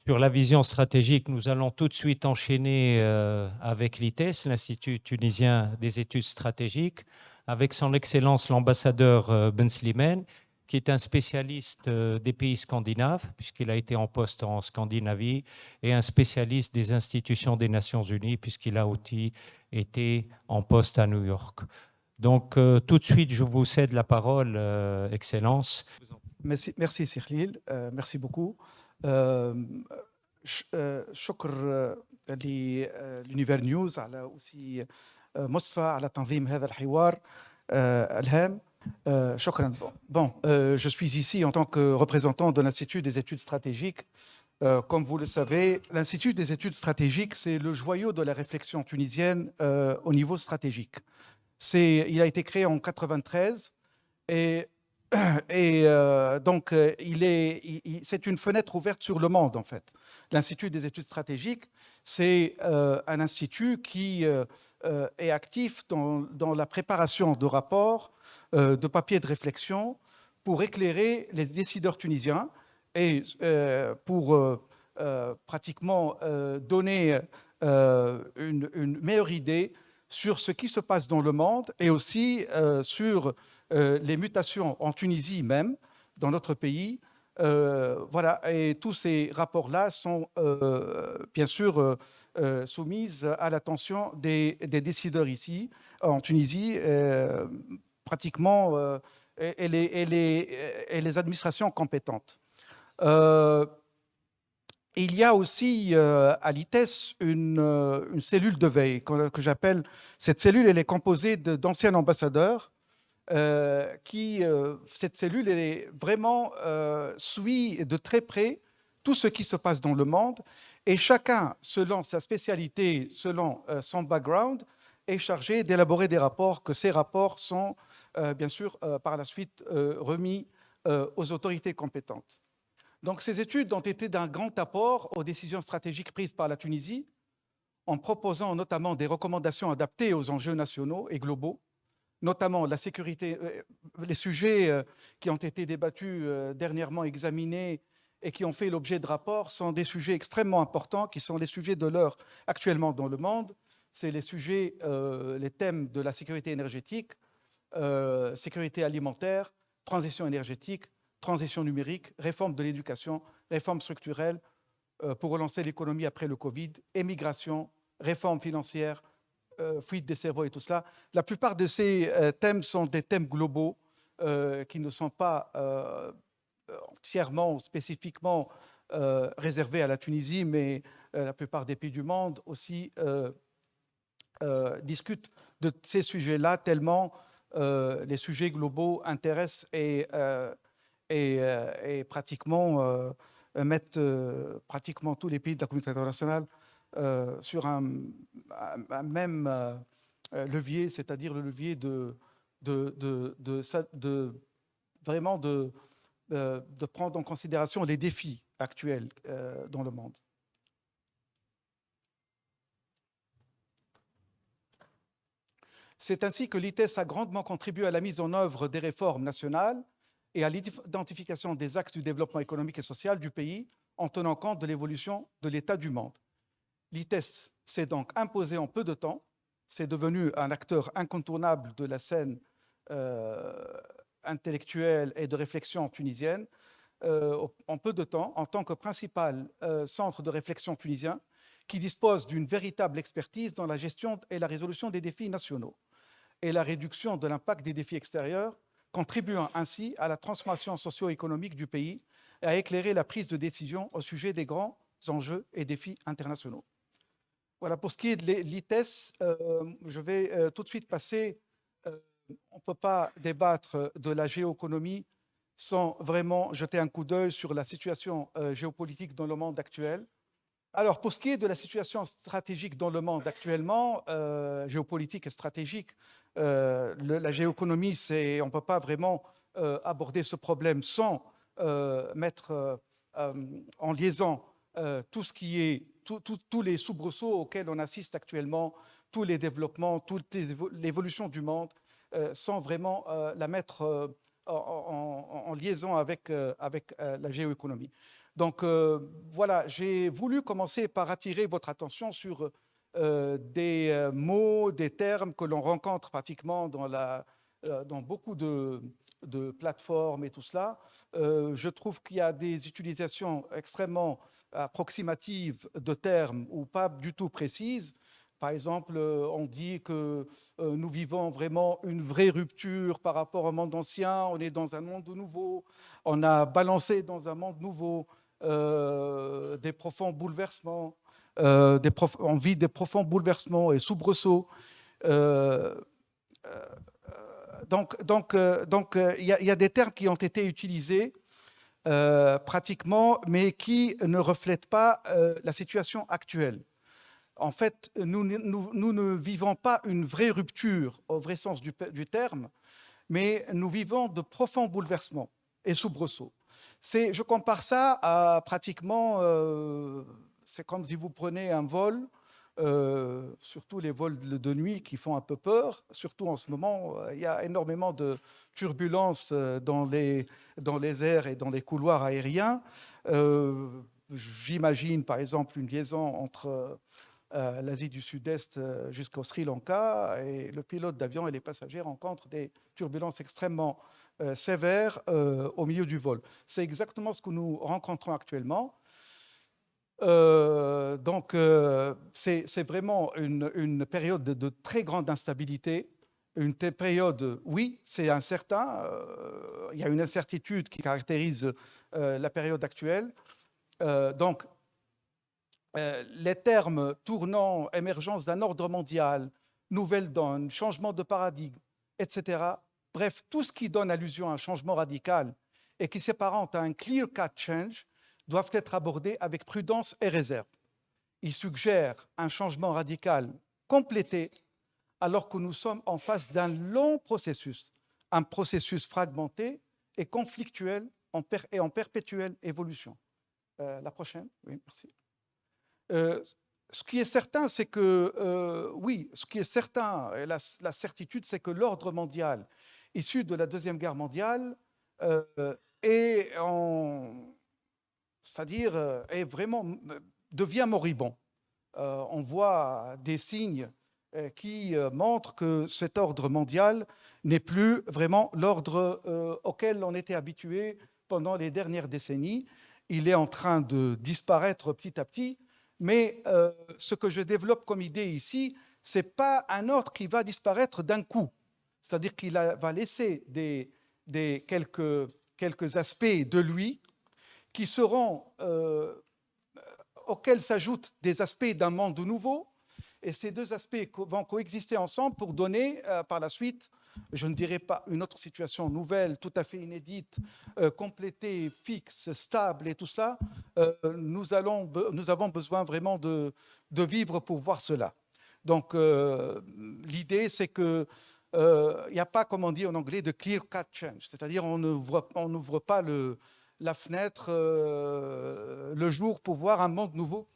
sur la vision stratégique, nous allons tout de suite enchaîner avec l'ITES, l'Institut tunisien des études stratégiques, avec son Excellence l'ambassadeur Ben Slimane, qui est un spécialiste des pays scandinaves, puisqu'il a été en poste en Scandinavie, et un spécialiste des institutions des Nations Unies, puisqu'il a aussi été en poste à New York. Donc, tout de suite, je vous cède la parole, Excellence. Merci Cyril, merci beaucoup. شكر لليونيفر نيوز على aussi مصطفى على تنظيم هذا الحوار الهام. شكرا. Bon, je suis ici en tant que représentant de l'Institut des études stratégiques. Comme vous le savez, l'Institut des études stratégiques, c'est le joyau de la réflexion tunisienne au niveau stratégique. Il a été créé en 1993 et donc c'est une fenêtre ouverte sur le monde en fait. L'Institut des études stratégiques, c'est un institut qui est actif dans la préparation de rapports, de papiers de réflexion pour éclairer les décideurs tunisiens et pour pratiquement donner une meilleure idée sur ce qui se passe dans le monde et aussi sur les mutations en Tunisie même, dans notre pays. Voilà, et tous ces rapports-là sont bien sûr soumis à l'attention des décideurs ici, en Tunisie, pratiquement, et les administrations compétentes. Il y a aussi à l'ITES une cellule de veille que j'appelle, cette cellule, elle est composée d'anciens ambassadeurs cette cellule est vraiment suit de très près tout ce qui se passe dans le monde et chacun, selon sa spécialité, selon son background, est chargé d'élaborer des rapports, que ces rapports sont bien sûr par la suite remis aux autorités compétentes. Donc ces études ont été d'un grand apport aux décisions stratégiques prises par la Tunisie, en proposant notamment des recommandations adaptées aux enjeux nationaux et globaux, notamment la sécurité, les sujets qui ont été débattus, dernièrement examinés et qui ont fait l'objet de rapports sont des sujets extrêmement importants, qui sont les sujets de l'heure actuellement dans le monde. C'est les sujets, les thèmes de la sécurité énergétique, sécurité alimentaire, transition énergétique, transition numérique, réforme de l'éducation, réforme structurelle pour relancer l'économie après le Covid, émigration, réforme financière, fuite des cerveaux et tout cela. La plupart de ces thèmes sont des thèmes globaux qui ne sont pas entièrement ou spécifiquement réservés à la Tunisie, mais la plupart des pays du monde aussi discutent de ces sujets-là tellement les sujets globaux intéressent et pratiquement mettent pratiquement tous les pays de la communauté internationale sur un même levier, c'est-à-dire le levier vraiment de prendre en considération les défis actuels dans le monde. C'est ainsi que l'ITES a grandement contribué à la mise en œuvre des réformes nationales et à l'identification des axes du développement économique et social du pays en tenant compte de l'évolution de l'état du monde. L'ITES s'est donc imposé en peu de temps, c'est devenu un acteur incontournable de la scène intellectuelle et de réflexion tunisienne en peu de temps, en tant que principal centre de réflexion tunisien qui dispose d'une véritable expertise dans la gestion et la résolution des défis nationaux et la réduction de l'impact des défis extérieurs, contribuant ainsi à la transformation socio-économique du pays et à éclairer la prise de décision au sujet des grands enjeux et défis internationaux. Voilà, pour ce qui est de l'ITES, je vais tout de suite passer. On ne peut pas débattre de la géoéconomie sans vraiment jeter un coup d'œil sur la situation géopolitique dans le monde actuel. Alors, pour ce qui est de la situation stratégique dans le monde actuellement, géopolitique et stratégique, la géoéconomie, on ne peut pas vraiment aborder ce problème sans mettre en liaison tout ce qui est, tous les soubresauts auxquels on assiste actuellement, tous les développements, toute l'évolution du monde, sans vraiment la mettre en liaison avec la géoéconomie. Donc voilà, j'ai voulu commencer par attirer votre attention sur des mots, des termes que l'on rencontre pratiquement dans beaucoup de plateformes et tout cela. Je trouve qu'il y a des utilisations extrêmement approximatives de termes ou pas du tout précises. Par exemple, on dit que nous vivons vraiment une vraie rupture par rapport au monde ancien, on est dans un monde nouveau, on a balancé dans un monde nouveau des profonds bouleversements, on vit des profonds bouleversements et soubresauts. Euh, il y a des termes qui ont été utilisés pratiquement, mais qui ne reflètent pas la situation actuelle. En fait, nous ne vivons pas une vraie rupture au vrai sens du terme, mais nous vivons de profonds bouleversements et soubresauts. Je compare ça à pratiquement, c'est comme si vous prenez un vol, surtout les vols de nuit qui font un peu peur, surtout en ce moment, il y a énormément de turbulences dans les airs et dans les couloirs aériens. J'imagine par exemple une liaison entre l'Asie du Sud-Est jusqu'au Sri Lanka, et le pilote d'avion et les passagers rencontrent des turbulences extrêmement sévères au milieu du vol. C'est exactement ce que nous rencontrons actuellement. C'est vraiment une période de très grande instabilité, une période, oui, c'est incertain, il y a une incertitude qui caractérise la période actuelle. Les termes tournant, émergence d'un ordre mondial, nouvelle donne, changement de paradigme, etc. Bref, tout ce qui donne allusion à un changement radical et qui s'apparente à un clear-cut change doivent être abordés avec prudence et réserve. Il suggère un changement radical complété alors que nous sommes en face d'un long processus, un processus fragmenté et conflictuel et en perpétuelle évolution. La prochaine, oui, merci. Ce qui est certain, c'est que, oui, ce qui est certain, et la certitude, c'est que l'ordre mondial issu de la Deuxième Guerre mondiale c'est-à-dire devient moribond. On voit des signes qui montrent que cet ordre mondial n'est plus vraiment l'ordre auquel on était habitué pendant les dernières décennies. Il est en train de disparaître petit à petit. Mais ce que je développe comme idée ici, ce n'est pas un ordre qui va disparaître d'un coup. C'est-à-dire qu'il va laisser quelques aspects de lui qui seront, auxquels s'ajoutent des aspects d'un monde nouveau. Et ces deux aspects vont coexister ensemble pour donner par la suite, je ne dirais pas une autre situation nouvelle, tout à fait inédite, complétée, fixe, stable et tout cela. Nous avons besoin vraiment de vivre pour voir cela. Donc, l'idée, c'est que il n'y a pas, comme on dit en anglais, de clear-cut change. C'est-à-dire, on n'ouvre pas la fenêtre le jour pour voir un monde nouveau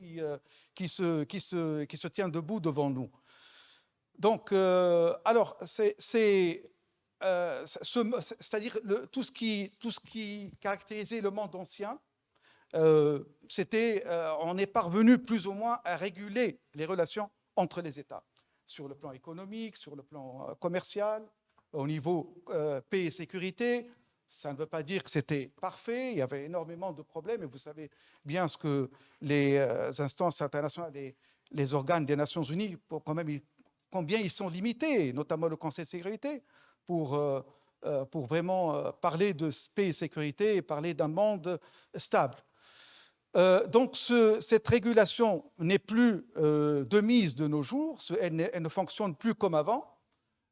qui se tient debout devant nous. Donc, alors, c'est-à-dire tout ce qui caractérisait le monde ancien, on est parvenu plus ou moins à réguler les relations entre les États, sur le plan économique, sur le plan commercial, au niveau paix et sécurité. Ça ne veut pas dire que c'était parfait, il y avait énormément de problèmes, et vous savez bien ce que les instances internationales et les organes des Nations Unies, combien ils sont limités, notamment le Conseil de sécurité, pour vraiment parler de paix et sécurité et parler d'un monde stable. Donc cette régulation n'est plus de mise de nos jours, elle ne fonctionne plus comme avant.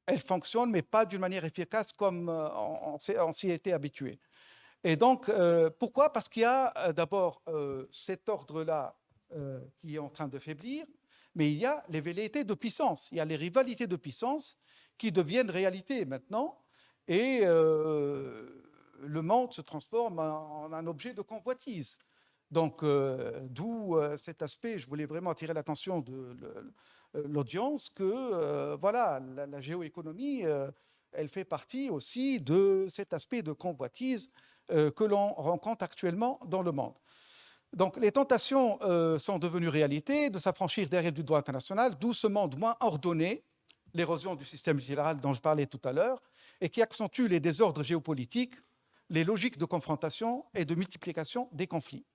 Elle fonctionne, mais pas d'une manière efficace comme on s'y était habitué. Et donc, pourquoi? Parce qu'il y a d'abord cet ordre-là qui est en train de faiblir, mais il y a les velléités de puissance, il y a les rivalités de puissance qui deviennent réalité maintenant, et le monde se transforme en un objet de convoitise. Donc, d'où cet aspect, je voulais vraiment attirer l'attention de l'audience que voilà, la géoéconomie, elle fait partie aussi de cet aspect de convoitise que l'on rencontre actuellement dans le monde. Donc, les tentations sont devenues réalité de s'affranchir des règles du droit international, d'où ce monde moins ordonné, l'érosion du système multilatéral dont je parlais tout à l'heure, et qui accentue les désordres géopolitiques, les logiques de confrontation et de multiplication des conflits.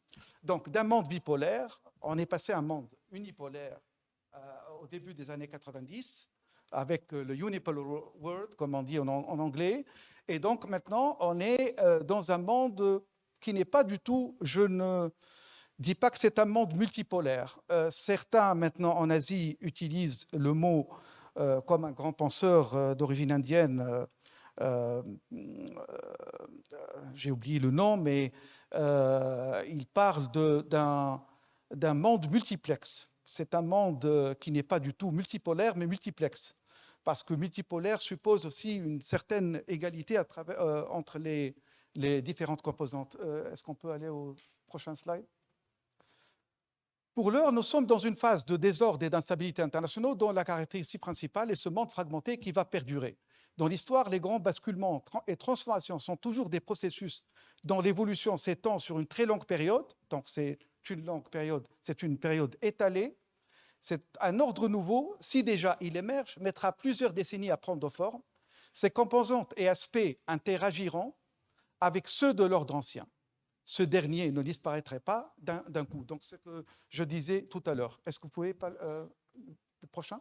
Donc, d'un monde bipolaire, on est passé à un monde unipolaire au début des années 90, avec le unipolar world, comme on dit en anglais. Et donc, maintenant, on est dans un monde qui n'est pas du tout, je ne dis pas que c'est un monde multipolaire. Certains, maintenant, en Asie, utilisent le mot comme un grand penseur d'origine indienne, j'ai oublié le nom, mais il parle d'un monde multiplexe. C'est un monde qui n'est pas du tout multipolaire, mais multiplexe. Parce que multipolaire suppose aussi une certaine égalité entre les différentes composantes. Est-ce qu'on peut aller au prochain slide? Pour l'heure, nous sommes dans une phase de désordre et d'instabilité internationaux dont la caractéristique principale est ce monde fragmenté qui va perdurer. Dans l'histoire, les grands basculements et transformations sont toujours des processus dont l'évolution s'étend sur une très longue période. Donc, c'est une longue période, c'est une période étalée. C'est un ordre nouveau, si déjà il émerge, mettra plusieurs décennies à prendre forme. Ses composantes et aspects interagiront avec ceux de l'ordre ancien. Ce dernier ne disparaîtrait pas d'un coup. Donc, c'est ce que je disais tout à l'heure. Est-ce que vous pouvez le prochain?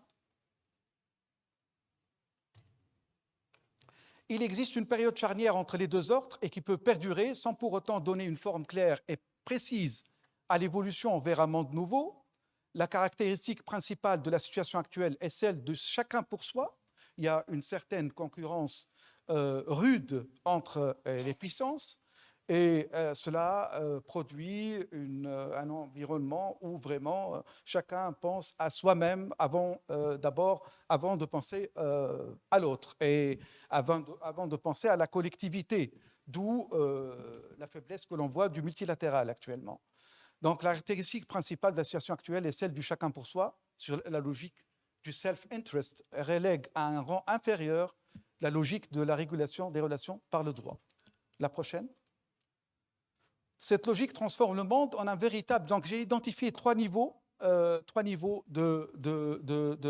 Il existe une période charnière entre les deux ordres et qui peut perdurer sans pour autant donner une forme claire et précise à l'évolution vers un monde nouveau. La caractéristique principale de la situation actuelle est celle de chacun pour soi. Il y a une certaine concurrence rude entre les puissances. Et cela produit un environnement où vraiment chacun pense à soi-même d'abord avant de penser à l'autre et avant de penser à la collectivité, d'où la faiblesse que l'on voit du multilatéral actuellement. Donc la caractéristique principale de la situation actuelle est celle du chacun pour soi, sur la logique du self-interest, relègue à un rang inférieur la logique de la régulation des relations par le droit. La prochaine. Cette logique transforme le monde en un véritable... Donc, j'ai identifié trois niveaux de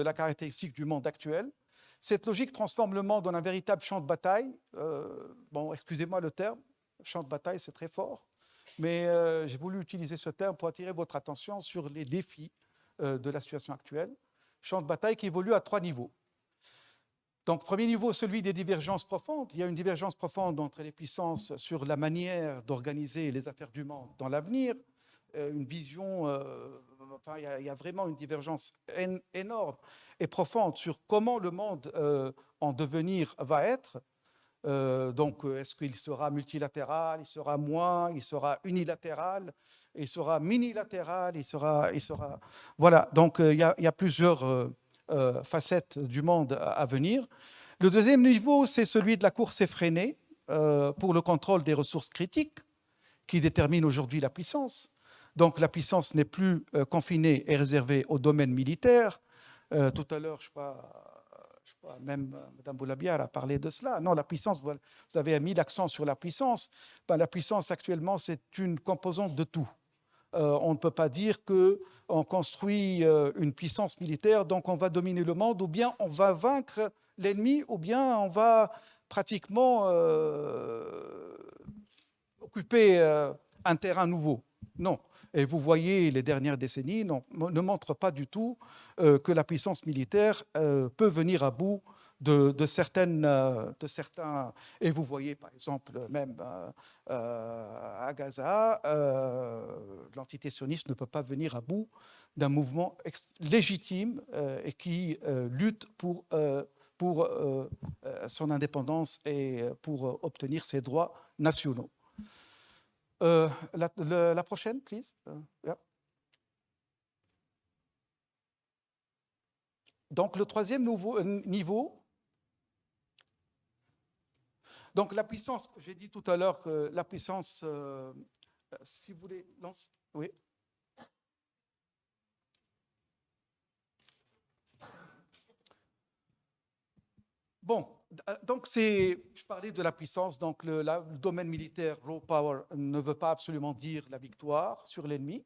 la caractéristique du monde actuel. Cette logique transforme le monde en un véritable champ de bataille. Bon, excusez-moi le terme, champ de bataille, c'est très fort. Mais j'ai voulu utiliser ce terme pour attirer votre attention sur les défis de la situation actuelle. Champ de bataille qui évolue à trois niveaux. Donc, premier niveau, celui des divergences profondes. Il y a une divergence profonde entre les puissances sur la manière d'organiser les affaires du monde dans l'avenir. Une vision, enfin, il y a vraiment une divergence énorme et profonde sur comment le monde en devenir va être. Donc, est-ce qu'il sera multilatéral, il sera moins, il sera unilatéral, il sera minilatéral, il sera... Voilà, donc il y a plusieurs... facettes du monde à venir. Le deuxième niveau, c'est celui de la course effrénée pour le contrôle des ressources critiques qui détermine aujourd'hui la puissance. Donc la puissance n'est plus confinée et réservée au domaine militaire. Tout à l'heure, je crois même Mme Boulabiar a parlé de cela. Non, la puissance, vous avez mis l'accent sur la puissance. Ben, la puissance actuellement, c'est une composante de tout. On ne peut pas dire qu'on construit une puissance militaire, donc on va dominer le monde, ou bien on va vaincre l'ennemi, ou bien on va pratiquement occuper un terrain nouveau. Non. Et vous voyez, les dernières décennies ne montrent pas du tout que la puissance militaire peut venir à bout de certains... Et vous voyez, par exemple, même à Gaza, l'entité sioniste ne peut pas venir à bout d'un mouvement légitime et qui lutte pour son indépendance et pour obtenir ses droits nationaux. La prochaine, please. Yeah. Donc, le troisième niveau, donc la puissance, j'ai dit tout à l'heure que la puissance, si vous voulez, lance, oui. Bon, Donc, je parlais de la puissance, donc le domaine militaire, raw power, ne veut pas absolument dire la victoire sur l'ennemi.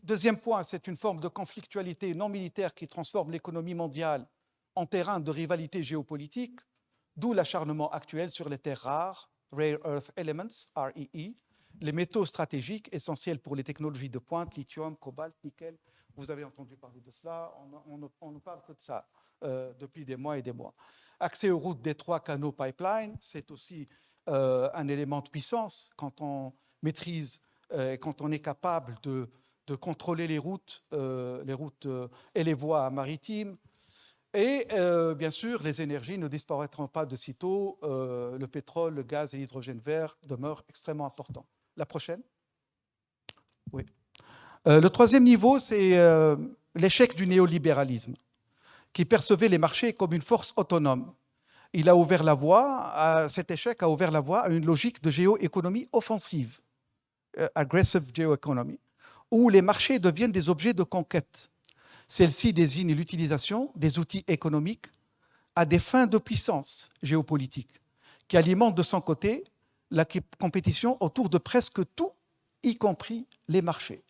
Deuxième point, c'est une forme de conflictualité non militaire qui transforme l'économie mondiale en terrain de rivalité géopolitique, d'où l'acharnement actuel sur les terres rares, Rare Earth Elements, REE, les métaux stratégiques essentiels pour les technologies de pointe, lithium, cobalt, nickel. Vous avez entendu parler de cela, on ne parle que de ça depuis des mois et des mois. Accès aux routes d'étroits canaux pipeline, c'est aussi un élément de puissance quand on maîtrise, quand on est capable de contrôler les routes et les voies maritimes. Et bien sûr, les énergies ne disparaîtront pas de sitôt. Le pétrole, le gaz et l'hydrogène vert demeurent extrêmement importants. La prochaine. Oui. Le troisième niveau, c'est l'échec du néolibéralisme, qui percevait les marchés comme une force autonome. Il a ouvert la voie, cet échec a ouvert la voie à une logique de géoéconomie offensive, aggressive geoeconomy, où les marchés deviennent des objets de conquête. Celle-ci désigne l'utilisation des outils économiques à des fins de puissance géopolitique, qui alimente de son côté la compétition autour de presque tout, y compris les marchés.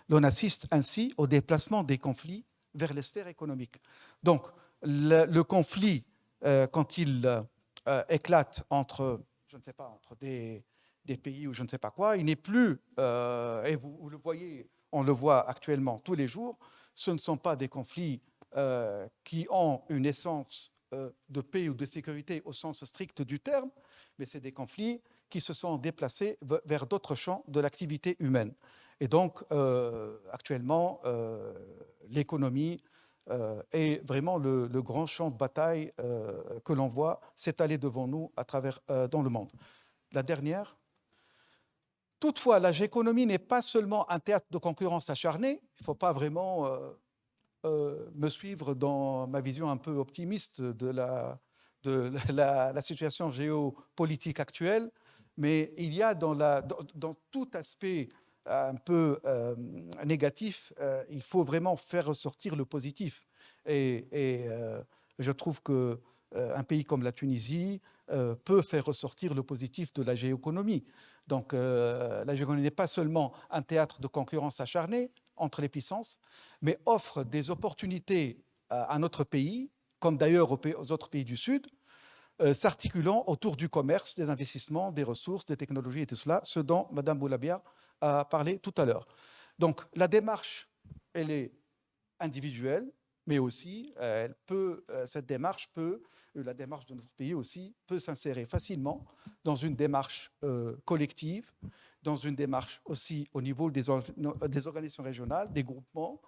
L'on assiste ainsi au déplacement des conflits vers les sphères économiques. Donc, le conflit, quand il éclate entre, je ne sais pas, entre des pays ou je ne sais pas quoi, il n'est plus, et vous le voyez, on le voit actuellement tous les jours, ce ne sont pas des conflits qui ont une essence de paix ou de sécurité au sens strict du terme, mais c'est des conflits qui se sont déplacés vers d'autres champs de l'activité humaine. Et donc, actuellement, l'économie est vraiment le grand champ de bataille que l'on voit s'étaler devant nous à travers, dans le monde. La dernière. Toutefois, la géoéconomie n'est pas seulement un théâtre de concurrence acharnée. Il ne faut pas vraiment me suivre dans ma vision un peu optimiste de la situation géopolitique actuelle, mais il y a dans tout aspect un peu négatif, il faut vraiment faire ressortir le positif. Et je trouve qu'un pays comme la Tunisie peut faire ressortir le positif de la géoéconomie. Donc la géoéconomie n'est pas seulement un théâtre de concurrence acharnée entre les puissances, mais offre des opportunités à notre pays, comme d'ailleurs aux autres pays du Sud, s'articulant autour du commerce, des investissements, des ressources, des technologies et tout cela, ce dont Mme Boulabia a parlé tout à l'heure. Donc la démarche, elle est individuelle, mais aussi cette démarche la démarche de notre pays aussi peut s'insérer facilement dans une démarche collective, dans une démarche aussi au niveau des organisations régionales, des groupements.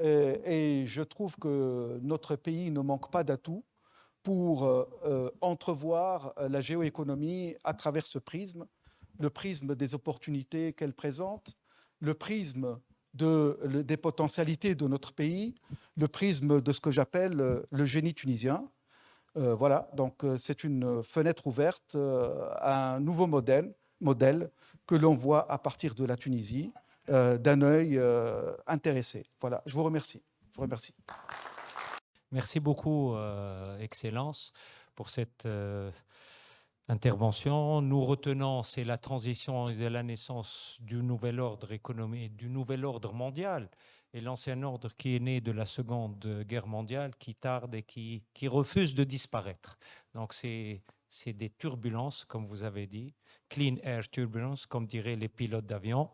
Et je trouve que notre pays ne manque pas d'atouts pour entrevoir la géoéconomie à travers ce prisme, le prisme des opportunités qu'elle présente, le prisme des potentialités de notre pays, le prisme de ce que j'appelle le génie tunisien. Voilà, donc c'est une fenêtre ouverte à un nouveau modèle que l'on voit à partir de la Tunisie, d'un œil intéressé. Voilà, je vous remercie. Je vous remercie. Merci beaucoup, Excellence, pour cette intervention. Nous retenons, c'est la transition et la naissance du nouvel ordre économique, du nouvel ordre mondial, et l'ancien ordre qui est né de la Seconde Guerre mondiale, qui tarde et qui refuse de disparaître. Donc c'est des turbulences, comme vous avez dit, clean air turbulence, comme diraient les pilotes d'avion.